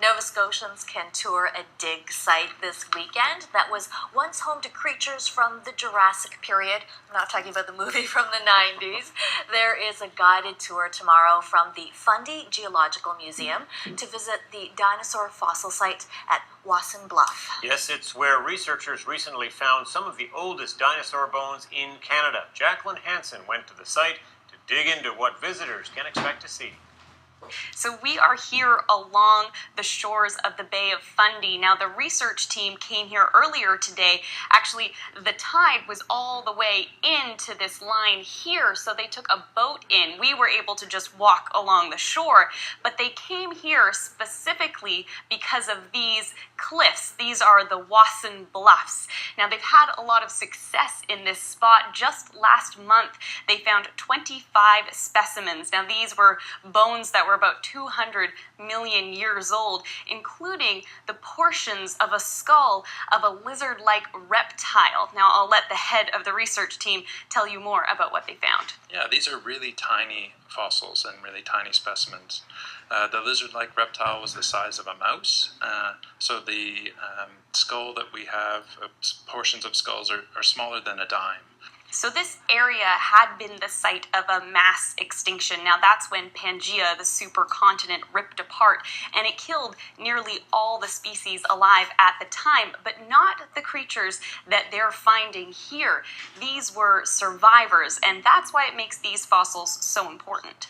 Nova Scotians can tour a dig site this weekend that was once home to creatures from the Jurassic period. I'm not talking about the movie from the 90s. There is a guided tour tomorrow from the Fundy Geological Museum to visit the dinosaur fossil site at Wasson Bluff. Yes, it's where researchers recently found some of the oldest dinosaur bones in Canada. Jacqueline Hansen went to the site to dig into what visitors can expect to see. So we are here along the shores of the Bay of Fundy. Now, the research team came here earlier today. Actually, the tide was all the way into this line here, so they took a boat in. We were able to just walk along the shore, but they came here specifically because of these cliffs. These are the Wasson Bluffs. Now, they've had a lot of success in this spot. Just last month, they found 25 specimens. Now, these were bones that were about 200 million years old, including the portions of a skull of a lizard-like reptile. Now, I'll let the head of the research team tell you more about what they found. Yeah, these are really tiny fossils and really tiny specimens. The lizard-like reptile was the size of a mouse, so the skull that we have, portions of skulls are smaller than a dime. So this area had been the site of a mass extinction. Now that's when Pangaea, the supercontinent, ripped apart, and it killed nearly all the species alive at the time, but not the creatures that they're finding here. These were survivors, and that's why it makes these fossils so important.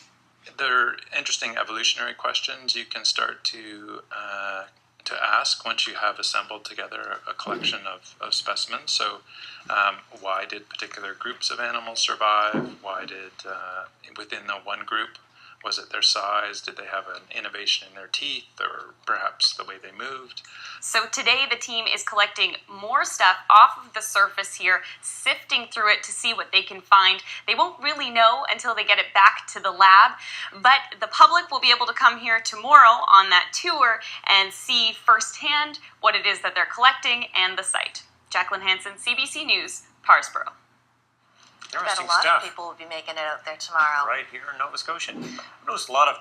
They're interesting evolutionary questions you can start to ask once you have assembled together a collection of specimens. So why did particular groups of animals survive? Why did, within the one group, was it their size? Did they have an innovation in their teeth, or perhaps the way they moved? So today the team is collecting more stuff off of the surface here, sifting through it to see what they can find. They won't really know until they get it back to the lab, but the public will be able to come here tomorrow on that tour and see firsthand what it is that they're collecting and the site. Jacqueline Hansen, CBC News, Parrsboro. I bet a lot of people will be making it out there tomorrow. Right here in Nova Scotia. I noticed a lot of